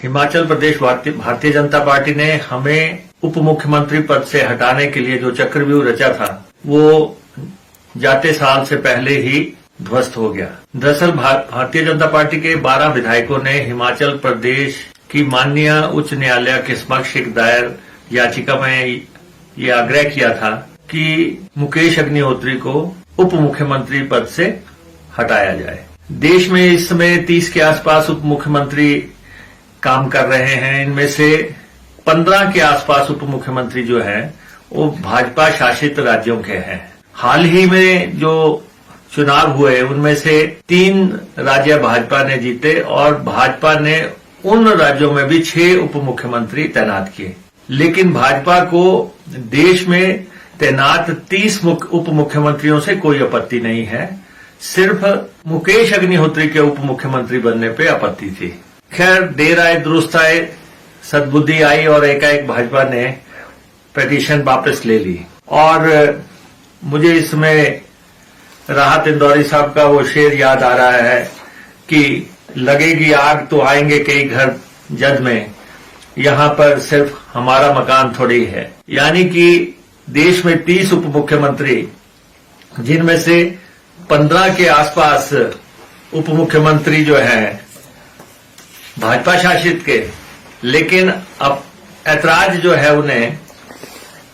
Himachal Pradesh Bharatiya Janata party ने हमें उप मुख्यमंत्री पद से हटाने के लिए जो चक्रव्यूह रचा था वो जाते साल से पहले ही ध्वस्त हो गया। दरअसल भारतीय जनता पार्टी के 12 विधायकों ने हिमाचल प्रदेश की माननीय उच्च न्यायालय के समक्ष एक दायर याचिका में ये आग्रह किया था कि मुकेश अग्निहोत्री को उप मुख्यमंत्री पद से हटाया जाए। देश में इस समय 30 के आसपास उप मुख्यमंत्री काम कर रहे हैं। इनमें से 15 के आसपास उप मुख्यमंत्री जो हैं वो भाजपा शासित राज्यों के हैं। हाल ही में जो चुनाव हुए उनमें से 3 राज्य भाजपा ने जीते और भाजपा ने उन राज्यों में भी 6 उप मुख्यमंत्री तैनात किए। लेकिन भाजपा को देश में तैनात 30 उप मुख्यमंत्रियों से कोई आपत्ति नहीं है, सिर्फ मुकेश अग्निहोत्री के उप मुख्यमंत्री बनने पे आपत्ति थी। खैर, देर आए दुरुस्त आए, सद्बुद्धि आई और एकाएक भाजपा ने पिटीशन वापस ले ली। और मुझे इसमें राहत इंदौरी साहब का वो शेर याद आ रहा है कि लगेगी आग तो आएंगे कई घर जद में, यहां पर सिर्फ हमारा मकान थोड़ी है। यानी कि देश में 30 उप मुख्यमंत्री, जिनमें से 15 के आसपास उप मुख्यमंत्री जो हैं भाजपा शासित के, लेकिन अब ऐतराज जो है उन्हें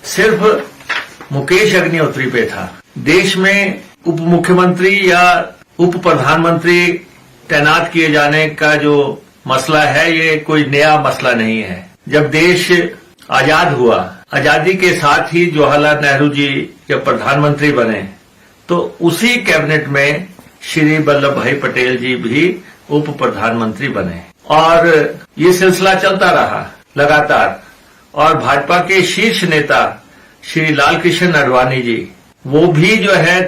सिर्फ मुकेश अग्निहोत्री पे था। देश में उप मुख्यमंत्री या उप प्रधानमंत्री तैनात किए जाने का जो मसला है ये कोई नया मसला नहीं है। जब देश आजाद हुआ, आजादी के साथ ही जवाहरलाल नेहरू जी जब प्रधानमंत्री बने तो उसी कैबिनेट में श्री वल्लभ भाई पटेल जी भी उप प्रधानमंत्री बने और ये सिलसिला चलता रहा लगातार। और भाजपा के शीर्ष नेता श्री लालकृष्ण आडवाणी जी, वो भी जो है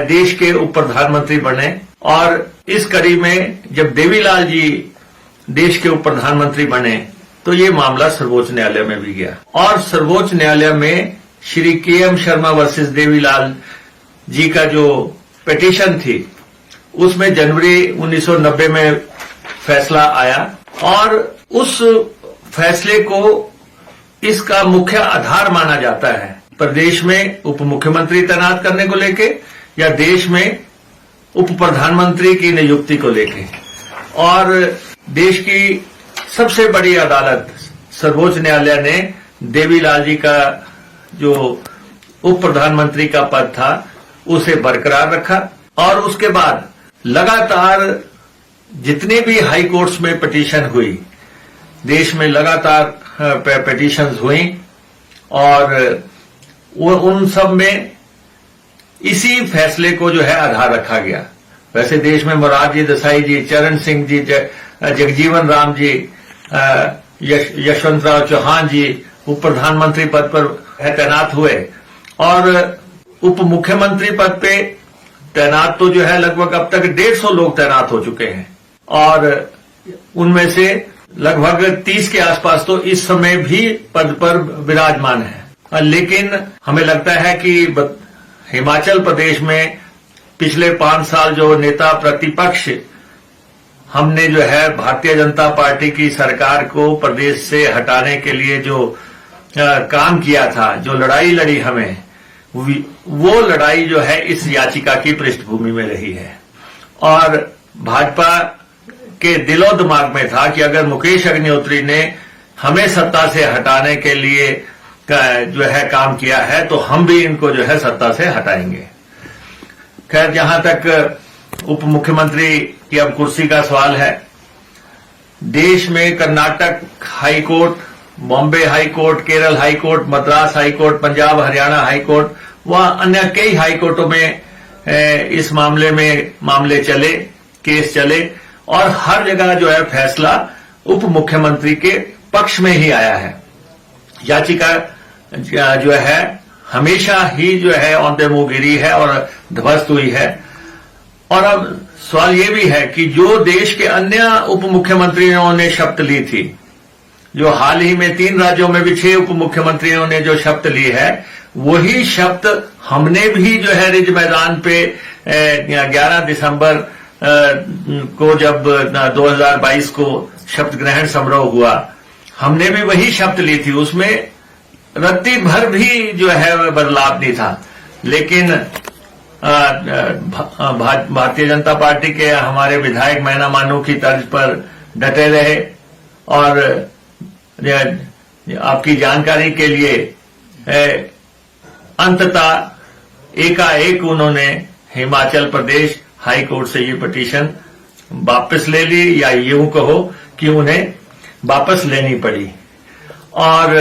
देश के उप प्रधानमंत्री बने। और इस कड़ी में जब देवीलाल जी देश के उप प्रधानमंत्री बने तो ये मामला सर्वोच्च न्यायालय में भी गया और सर्वोच्च न्यायालय में श्री के.एम. शर्मा वर्सेस देवीलाल जी का जो पिटीशन थी उसमें जनवरी 1990 में फैसला आया और उस फैसले को इसका मुख्य आधार माना जाता है प्रदेश में उप मुख्यमंत्री तैनात करने को लेके या देश में उप प्रधानमंत्री की नियुक्ति को लेके। और देश की सबसे बड़ी अदालत सर्वोच्च न्यायालय ने देवीलाल जी का जो उप प्रधानमंत्री का पद था उसे बरकरार रखा। और उसके बाद लगातार जितने भी हाई कोर्ट्स में पिटीशन हुई, देश में लगातार पिटीशंस हुई और वो उन सब में इसी फैसले को जो है आधार रखा गया। वैसे देश में मोरारजी देसाई जी, चरण सिंह जी, जगजीवन राम जी, यशवंतराव चौहान जी उप प्रधानमंत्री पद पर तैनात हुए और उप मुख्यमंत्री पद पे तैनात तो जो है लगभग अब तक 150 लोग तैनात हो चुके हैं और उनमें से लगभग 30 के आसपास तो इस समय भी पद पर विराजमान है। लेकिन हमें लगता है कि हिमाचल प्रदेश में पिछले 5 साल जो नेता प्रतिपक्ष हमने जो है भारतीय जनता पार्टी की सरकार को प्रदेश से हटाने के लिए जो काम किया था, जो लड़ाई लड़ी हमें, वो लड़ाई जो है इस याचिका की पृष्ठभूमि में रही है। और भाजपा के दिलो दिमाग में था कि अगर मुकेश अग्निहोत्री ने हमें सत्ता से हटाने के लिए जो है काम किया है तो हम भी इनको जो है सत्ता से हटाएंगे। खैर, जहां तक उप मुख्यमंत्री की अब कुर्सी का सवाल है, देश में Karnataka high court, Bombay high court, Kerala high court, Madras high court, Punjab Haryana high court व अन्य कई हाई कोर्टों में इस मामले चले, केस चले और हर जगह जो है फैसला उप मुख्यमंत्री के पक्ष में ही आया है। याचिका जो है हमेशा ही जो है औंधे मुंह गिरी है और ध्वस्त हुई है। और अब सवाल ये भी है कि जो देश के अन्य उप मुख्यमंत्रियों ने शपथ ली थी, जो हाल ही में 3 राज्यों में भी 6 उप मुख्यमंत्रियों ने जो शपथ ली है, वही शपथ हमने भी जो है रिज मैदान पे 11 दिसंबर को जब 2022 को शपथ ग्रहण समारोह हुआ, हमने भी वही शपथ ली थी। उसमें रत्ती भर भी जो है बदलाव नहीं था, लेकिन भारतीय जनता पार्टी के हमारे विधायक मैना मानू की तर्ज पर डटे रहे। और आपकी जानकारी के लिए अंततः एकाएक उन्होंने हिमाचल प्रदेश हाई कोर्ट से ये पिटीशन वापस ले ली, या यूं कहो कि उन्हें वापस लेनी पड़ी। और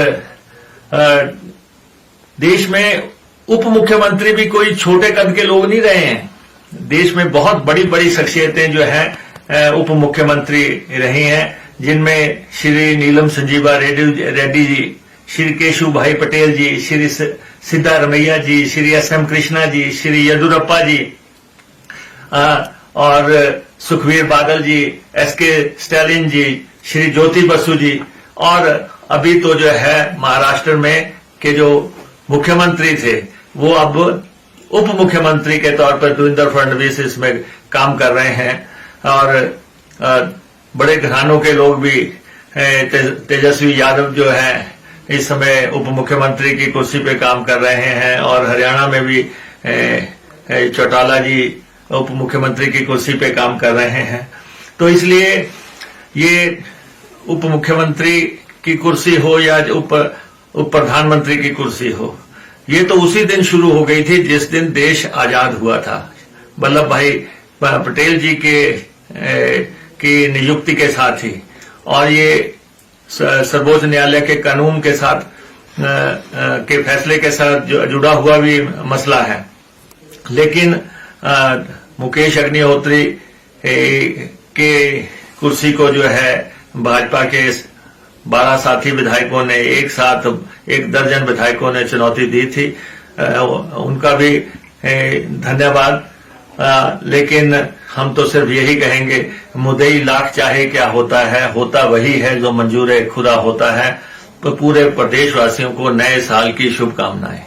देश में उप मुख्यमंत्री भी कोई छोटे कद के लोग नहीं रहे हैं। देश में बहुत बड़ी बड़ी शख्सियतें जो हैं उप मुख्यमंत्री रही हैं, जिनमें श्री नीलम संजीवा रेड्डी जी, श्री केशु भाई पटेल जी, श्री सिद्धारमैया जी, श्री एस.एम. कृष्णा जी, श्री येदुरप्पा जी, और सुखबीर बादल जी, एस.के. स्टालिन जी, श्री ज्योति बसु जी, और अभी तो जो है महाराष्ट्र में के जो मुख्यमंत्री थे वो अब उप मुख्यमंत्री के तौर पर देवेंद्र फडणवीस इसमें काम कर रहे हैं। और बड़े घरानों के लोग भी, तेजस्वी यादव जो है इस समय उप मुख्यमंत्री की कुर्सी पे काम कर रहे हैं, और हरियाणा में भी चौटाला जी उप मुख्यमंत्री की कुर्सी पे काम कर रहे हैं। तो इसलिए ये उप मुख्यमंत्री की कुर्सी हो या उप प्रधानमंत्री की कुर्सी हो, ये तो उसी दिन शुरू हो गई थी जिस दिन देश आजाद हुआ था, वल्लभ भाई पटेल जी की नियुक्ति के साथ ही। और ये सर्वोच्च न्यायालय के कानून के साथ के फैसले के साथ जुड़ा हुआ भी मसला है। लेकिन मुकेश अग्निहोत्री के कुर्सी को जो है भाजपा के 12 साथी विधायकों ने एक साथ 1 दर्जन विधायकों ने चुनौती दी थी, उनका भी धन्यवाद। लेकिन हम तो सिर्फ यही कहेंगे, मुद्दई लाख चाहे क्या होता है, होता वही है जो मंजूर खुदा होता है। तो पूरे प्रदेशवासियों को नए साल की शुभकामनाएं।